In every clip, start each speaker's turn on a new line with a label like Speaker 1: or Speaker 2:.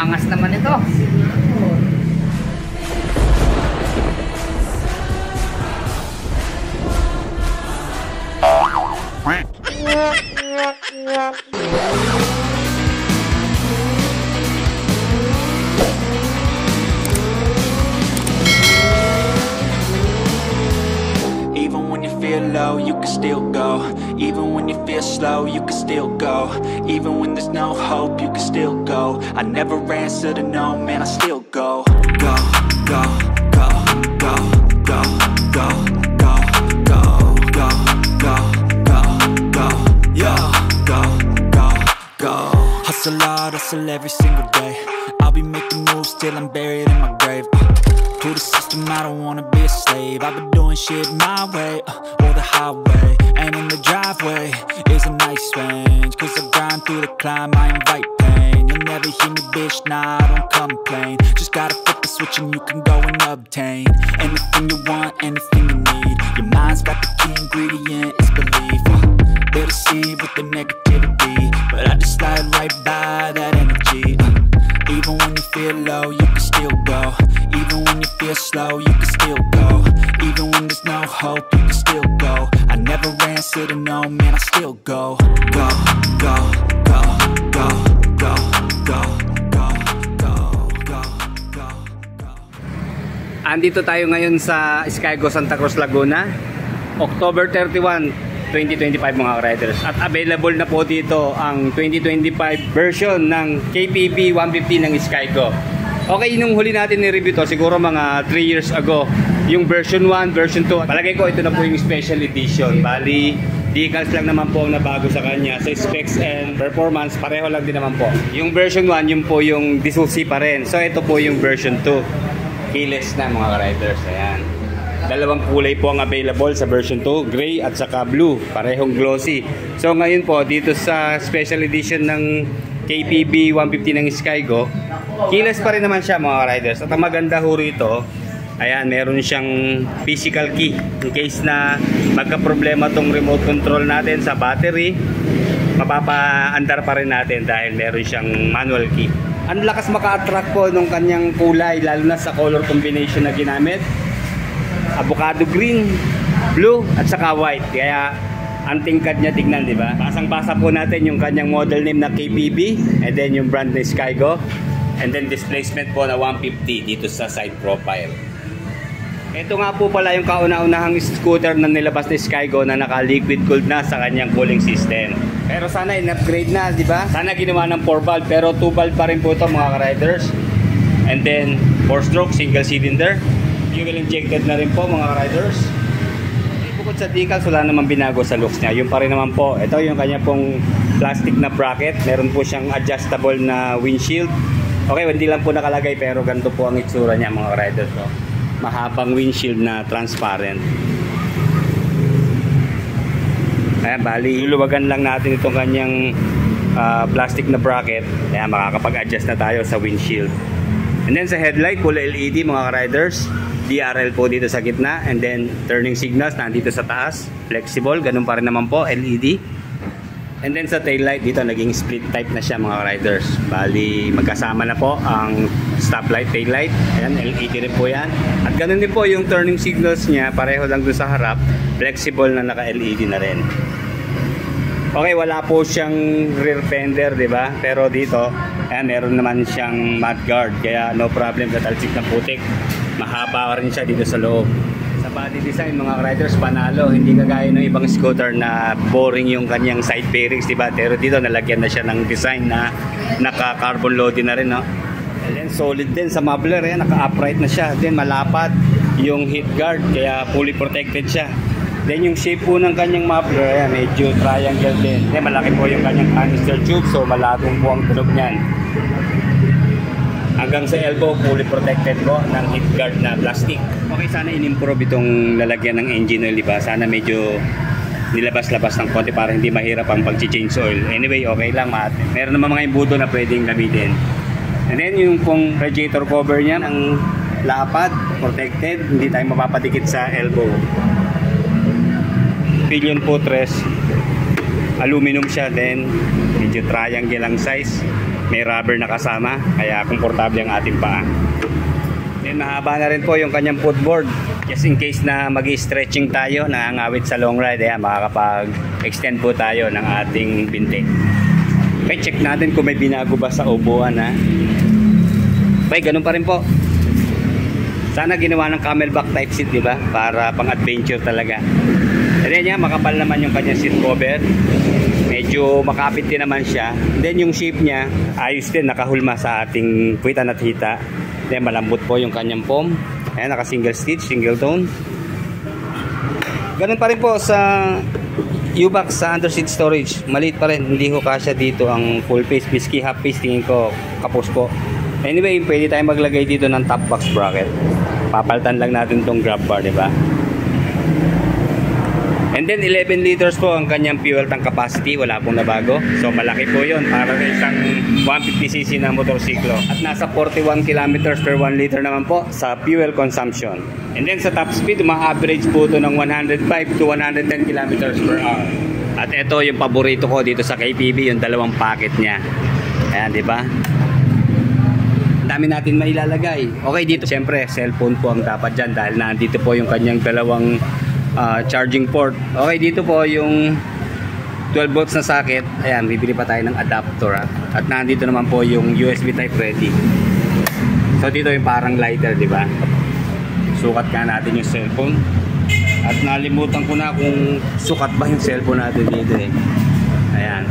Speaker 1: Angas naman ito.
Speaker 2: Even when you feel low, you can still go. Even when you feel slow, you can still go. Even when there's no hope, you can still go. I never answer to no, man, I still go. Go, go, go, go, go, go, go, go, go, go, go, go, yo, go, go, go. Hustle hard, hustle every single day. I'll be making moves till I'm buried in my grave. To the system, I don't wanna be a slave. I've been doing shit my way, or the highway. And in the driveway is a nice range. Cause I grind through the climb, I invite pain. You'll never hear me, bitch, nah, I don't complain. Just gotta flip the switch and you can go and obtain anything you want, anything you need. Your mind's got the key ingredient, it's belief. They're deceived with the negativity, but I just slide right by that energy. Even when you feel low, you can still go. Even when you feel slow, you can still go. Even when there's no hope, you can still go. I never answer to no, man, I still go. Go, go, go, go, go, go, go, go, go, go, go.
Speaker 1: Andito tayo ngayon sa Skygo Santa Cruz, Laguna. October 31, 2025 mga riders. At available na po dito ang 2025 version ng KPB 150 ng Skygo. Okay, nung huli natin ni-review to, siguro mga 3 years ago, yung version 1, version 2. Palagay ko ito na po yung special edition. Bali, decals lang naman po ang nabago sa kanya. Sa specs and performance, pareho lang din naman po. Yung version 1, yun po yung disusi pa rin. So ito po yung version 2. Keyless na mga riders. Ayan. Dalawang kulay po ang available sa version 2, gray at saka blue, parehong glossy. So ngayon po dito sa special edition ng KPB 150 ng Skygo, keyless pa rin naman siya mga riders. At ang maganda ho rito, ayan, meron siyang physical key in case na magka-problema tong remote control natin sa battery, mapapaandar pa rin natin dahil meron siyang manual key. Ang lakas maka-attract po nung kanyang kulay, lalo na sa color combination na ginamit. Avocado green, blue at saka white. Kaya ang tingkad niya tignan, di ba? Basang-basa po natin yung kanyang model name na KPB and then yung brand na Skygo and then displacement po na 150 dito sa side profile. Ito nga po pala yung kauna-unahang scooter na nilabas ni Skygo na naka-liquid cooled na sa kanyang cooling system. Pero sana in-upgrade na, di ba? Sana ginawa ng 4-valve pero 2-valve pa rin po ito mga riders. And then 4-stroke, single cylinder. Fuel injected na rin po mga riders. Bukod sa decals, wala naman binago sa looks niya. Yung pa rin naman po, ito yung kanya pong plastic na bracket. Meron po siyang adjustable na windshield. Okay, hindi lang po nakalagay pero ganito po ang itsura niya mga riders. So, mahabang windshield na transparent. Ayan, bali, luluwagan lang natin itong kanyang plastic na bracket. Ayan, makakapag-adjust na tayo sa windshield. And then sa headlight, kulay LED mga riders. DRL po dito sa gitna and then turning signals nandito sa taas, flexible, ganun pa rin naman po, LED. And then sa tail light dito naging split type na siya mga riders. Bali magkasama na po ang stoplight, tail light. Ayan, LED rin po yan. At ganun din po yung turning signals niya, pareho lang doon sa harap, flexible na naka-LED na rin. Okay, wala po siyang rear fender, di ba? Pero dito, ayan, meron naman siyang mudguard, kaya no problem sa talsik ng putik. Mahaba rin siya dito sa loob. Sa body design mga riders, panalo. Hindi kagaya ng ibang scooter na boring yung kanyang side bearings, di ba? Pero dito nalagyan na siya ng design na naka-carbon loading na rin, no? And then solid din sa muffler, ayan, naka-upright na siya. Then malapad yung heat guard, kaya fully protected siya. Then yung shape po ng kanyang muffler, ayan, medyo triangle din. Then malaki po yung kanyang canister tube, so malagong po ang tunog niyan. Hanggang sa elbow, fully protected po ng heat guard na plastic. Okay, sana in-improve itong lalagyan ng engine oil, diba? Sana medyo nilabas-labas ng konti para hindi mahirap ang pag-change oil. Anyway, okay lang. Meron naman mga imbudo na pwedeng gamitin. And then yung pong radiator cover niya, ang lapad, protected, hindi tayo mapapadikit sa elbow. Pillion footrest, aluminum siya, then medyo triangle ang size. May rubber na kasama, kaya komportable ang ating paa. Then mahaba na rin po yung kanyang footboard. Just in case na mag-stretching tayo, nangangawit sa long ride, ayan, makakapag-extend po tayo ng ating binti. Okay, check natin kung may binago ba sa upuan, ha. Okay, ganun pa rin po. Sana ginawa ng camelback type seat, di ba? Para pang-adventure talaga. And then yan, makapal naman yung kanyang seat cover. Medyo makapit din naman siya. Then yung shape niya, ayos din, nakahulma sa ating puwitan at hita. Then malambot po yung kanyang foam. Ayan, naka single stitch, single tone. Ganun pa rin po sa U-box sa under seat storage. Maliit pa rin, hindi ho kasya dito ang full face. Bisky half face, tingin ko kapos po. Anyway, pwede tayong maglagay dito ng top box bracket. Papalitan lang natin tong grab bar, di ba? And then 11 liters po ang kanyang fuel tank capacity, wala pong nabago. So malaki po yun para sa isang 150cc na motorsiklo. At nasa 41 kilometers per 1 liter naman po sa fuel consumption. And then sa top speed, ma-average po ito ng 105 to 110 kilometers per hour. At ito yung paborito ko dito sa KTV, yung dalawang packet niya. Ayan, di ba? Dami natin mailalagay. Okay, dito syempre cellphone po ang dapat dyan dahil nandito po yung kanyang dalawang charging port. Okay, dito po yung 12 volts na socket. Ayan, bibili pa tayo ng adapter, ha? At nandito naman po yung USB type ready. So dito yung parang lighter, di ba? Sukat nga natin yung cellphone. At nalimutan ko na kung sukat ba yung cellphone natin dito, eh. Ayan.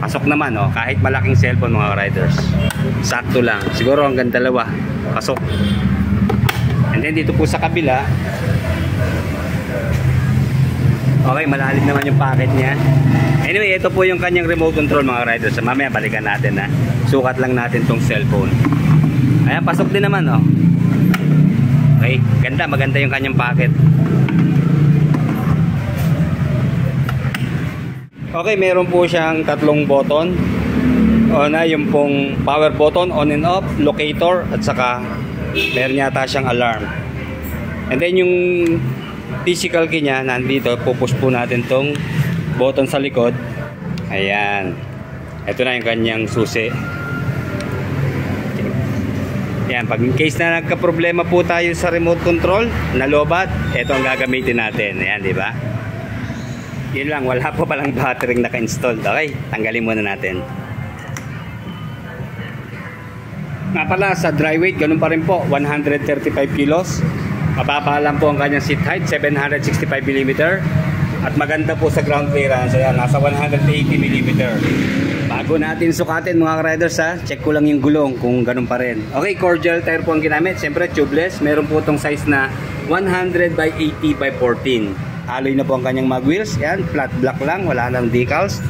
Speaker 1: Pasok naman, oh, kahit malaking cellphone mga riders. Sakto lang. Siguro hanggang dalawa. Pasok. And then dito po sa kabila, okay, malalim naman yung packet niya. Anyway, ito po yung kanyang remote control mga riders. Mamaya balikan natin, ha. Sukat lang natin tong cellphone. Ayan, pasok din naman, oh. Okay, ganda, maganda yung kanyang packet. Okay, meron po siyang tatlong button. Una, yung pong power button, on and off, locator, at saka meron yata siyang alarm. And then yung physical key niya, nandito, pupush po natin tong button sa likod. Ayan. Ito na yung kanyang susi. Ayan, pag in case na nagka-problema po tayo sa remote control, nalobat, ito ang gagamitin natin. Ayan, di ba? Yun lang, wala pa palang battery naka-installed. Okay, tanggalin muna natin. Nga pala, sa dry weight, ganun pa rin po, 135 kilos. Mababa lang po ang kanyang seat height, 765 mm. At maganda po sa ground clearance, ayan, nasa 180 mm. Bago natin sukatin mga riders, ha, check ko lang yung gulong kung ganun pa rin. Okay, cordial tire po ang ginamit, siyempre tubeless. Meron po itong size na 100 by 80 by 14. Alloy na po ang kanyang mag wheels, yan, flat black lang, wala lang decals.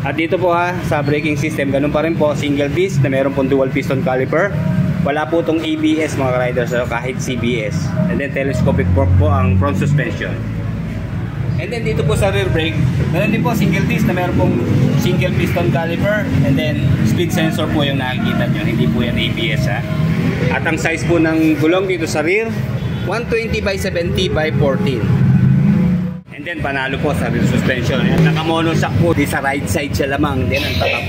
Speaker 1: At dito po, ha, sa braking system, ganun pa rin po, single disc na meron pong dual piston caliper. Wala po itong ABS mga riders, so kahit CBS. And then telescopic fork po ang front suspension. And then dito po sa rear brake, meron din po single disc na meron pong single piston caliper. And then speed sensor po yung nakikita nyo, hindi po yan ABS, ha. At ang size po ng gulong dito sa rear, 120 by 70 by 14. And then panalo po sa rear suspension. Ayan, naka-monoshock po di sa right side siya lamang. Then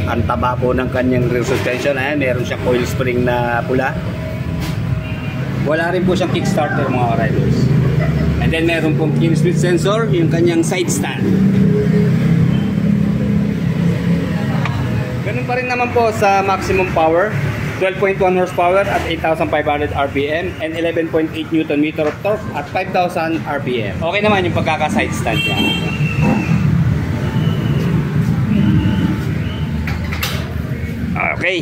Speaker 1: ang taba po ng kanyang rear suspension. Ayan, meron siyang coil spring na pula. Wala rin po siyang kickstarter mga riders. And then meron pong kill switch sensor, yung kanyang side stand. Ganun pa rin naman po sa maximum power. 12.1 horsepower at 8,500 RPM and 11.8 Nm of torque at 5,000 RPM. Okay naman yung pagkaka-side stand niya. Okay.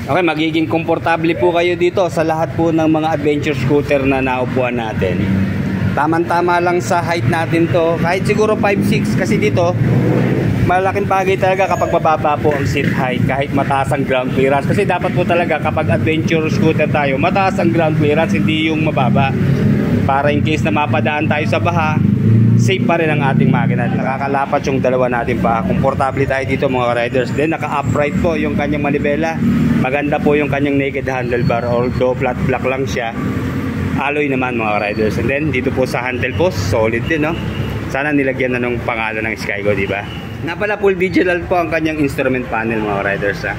Speaker 1: Okay, magiging komportable po kayo dito sa lahat po ng mga adventure scooter na naupuan natin. Tama-tama lang sa height natin to. Kahit siguro 5'6", kasi dito malaking bagay talaga kapag mababa po ang seat height kahit mataas ang ground clearance. Kasi dapat po talaga kapag adventure scooter tayo, mataas ang ground clearance, hindi yung mababa. Para in case na mapadaan tayo sa baha, safe pa rin ang ating makina. Nakakalapat yung dalawa natin pa. Komportable tayo dito mga riders. Then naka-upright po yung kanyang manibela. Maganda po yung kanyang naked handlebar, although flat black lang siya. Alloy naman mga riders. And then dito po sa handle post, solid din, no? Sana nilagyan na ng pangalan ng Skygo, di ba? Na pala, full digital po ang kanyang instrument panel mga riders, ha.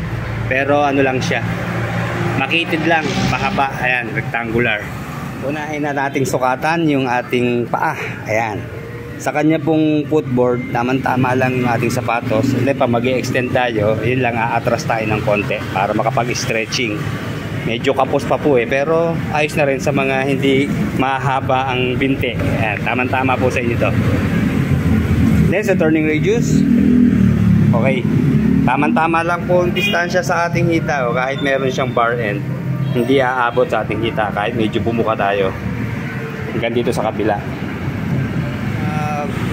Speaker 1: Pero ano lang siya, makitid lang, mahaba, ayan, rectangular. Unahin na nating sukatan yung ating paa, ayan. Sa kanya pong footboard, tamang-tama lang yung ating sapatos. Hindi pa mag-i-extend tayo, yun lang, aatras tayo ng konti para makapag-stretching. Medyo kapos pa po pero ayos na rin sa mga hindi mahaba ang binte. Ayan, tamang-tama po sa inyo to. Then sa turning radius, okay, tamang-tama lang po ang distansya sa ating hita, kahit meron siyang bar end, hindi aabot sa ating hita kahit medyo bumuka tayo hanggang dito sa kabila.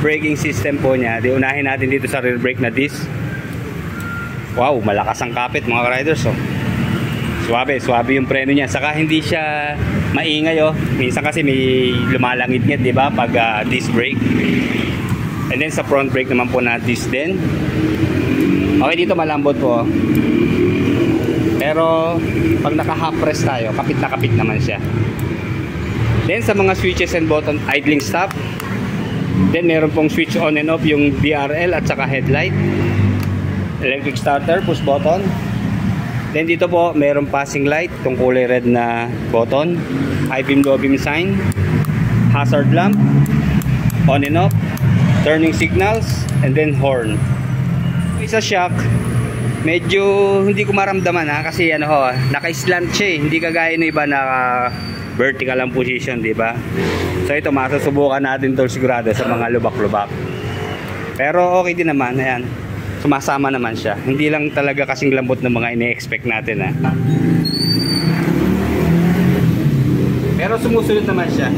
Speaker 1: Braking system po niya, di unahin natin dito sa rear brake na disc. Wow, malakas ang kapit mga riders, oh. Suwabe yung preno niya. Saka hindi siya maingay, oh. Minsan kasi may lumalangit-ngit, di ba, pag disc brake. And then sa front brake naman po na disc din. Okay, dito malambot po. Pero pag naka half press tayo, kapit na kapit naman siya. Then sa mga switches and button, idling stop. Then meron pong switch on and off yung DRL at saka headlight. Electric starter, push button. Then dito po, mayroong passing light, itong kulay red na button, high beam, low beam sign, hazard lamp, on and off, turning signals, and then horn. Sa shock, medyo hindi ko maramdaman kasi ano ho, naka-slant siya, hindi kagaya ng iba naka vertical ang position, di ba? So ito, masusubukan natin to sigurado sa mga lubak-lubak. Pero okay din naman, ayan. Sumasama naman siya. Hindi lang talaga kasing lambot ng mga ine-expect natin, ha. Pero sumusunod naman siya.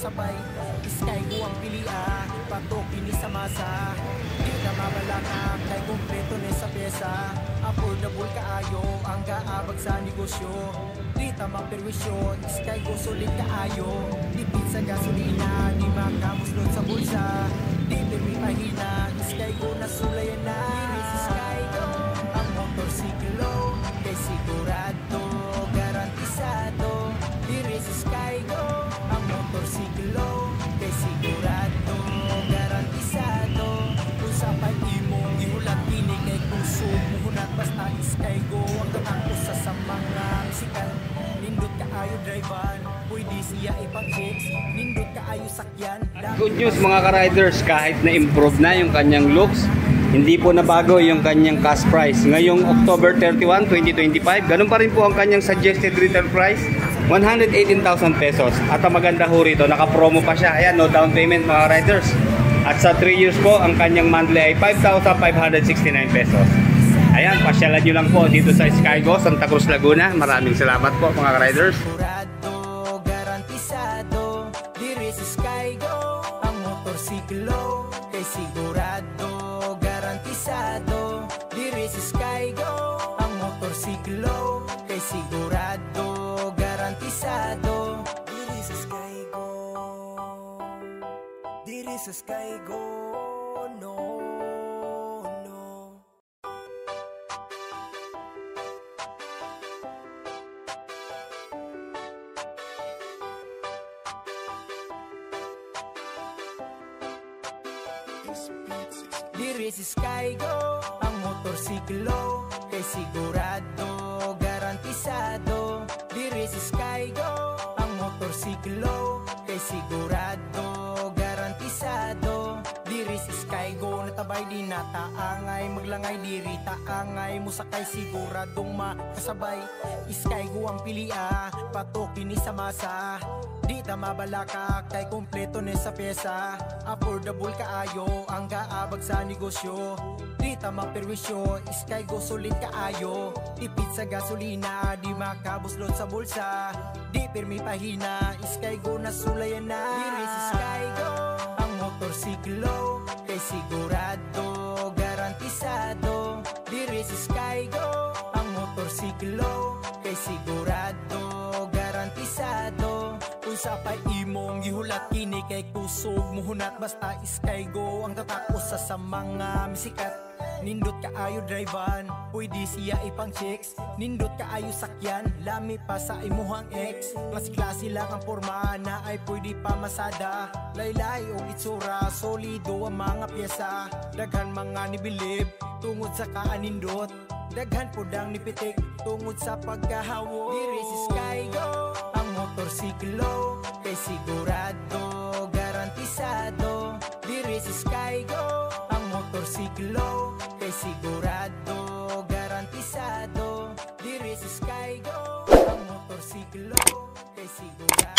Speaker 3: Sabay, Skygo ang pilia, patok ini sa masa. Di na mabalaka, kay kumpleto ni sa pyesa. Affordable kaayo, ang gaabag sa negosyo. Di tamang perwisyon, Skygo sulit kaayo. Tipid sa gasolina, di makamuslot sa bulsa. Di pirmi pahina, Skygo na sulayan na. Si Skygo, ang motorsiklo, kay sigurado, garantisado. Diri si Skygo, ang motorsiklo, kay sigurado, garantisado. Kung sa pag-imong ihulat pinig kay puso, muhunat basta Skygo. Ang katangko sa mga musikal, nindot ka ayo drivean, pwede siya ipag-hits, nindot ka ayo sakyan.
Speaker 1: Good news mga ka-riders, kahit na-improve na yung kanyang looks, hindi po nabago yung kanyang cash price. Ngayong October 31, 2025, ganun pa rin po ang kanyang suggested retail price, 118,000 pesos. At ang maganda ho rito, naka-promo pa siya. Ayan, no down payment mga riders. At sa 3 years po, ang kanyang monthly ay 5,569 pesos. Ayan, pasyalan nyo lang po dito sa Skygo, Santa Cruz, Laguna. Maraming salamat po mga riders.
Speaker 3: Garantisado, diri si Skygo, ang motorsiklo, kay sigurado, garantisado. Diri si Skygo, ang motorsiklo, kay sigurado, garantisado. Diri si Skygo, diri si Skygo, no. Diri si Skygo, ang motorsiklo, kay sigurado, garantisado. Diri si Skygo, ang motorsiklo, kay sigurado, garantisado. Diri si Skygo, natabay di nataangay, maglangay diri taangay, musakay siguradong makasabay. Skygo ang pilia, patok ini sa masa. Di ta mabalaka, kay kumpleto ni sa pyesa. Affordable kaayo, ang gaabag sa negosyo. Di tama perwisyo, Skygo sulit kaayo. Tipid sa gasolina, di makabuslot sa bulsa. Di pirmi pahina, Skygo na sulayan na. Diri si Skygo, ang motorsiklo kay sigurado, garantisado. Diri si Skygo, ang motorsiklo kay sigurado, garantisado. Unsa pa imong gihulat kini kay kusog muhunat, basta Skygo ang tatakos sa mga misikat. Nindot kaayo drivan, pwede siya ipang chicks. Nindot kaayo sakyan, lami pa sa imuhang ex. Klase-klase lang ang forma na ay pwede pa masada. Laylay o itsura, solido ang mga pyesa. Daghan mga nibilib, tungod sa kaanindot. Daghan podang nipitik, tungod sa pagkahawot. Diri si Skygo, ang motorsiklo kay sigurado, garantisado. Diri si Skygo, ang motorsiklo kay sigurado, garantisado. Diri si Skygo, ang motorsiklo kay sigurado.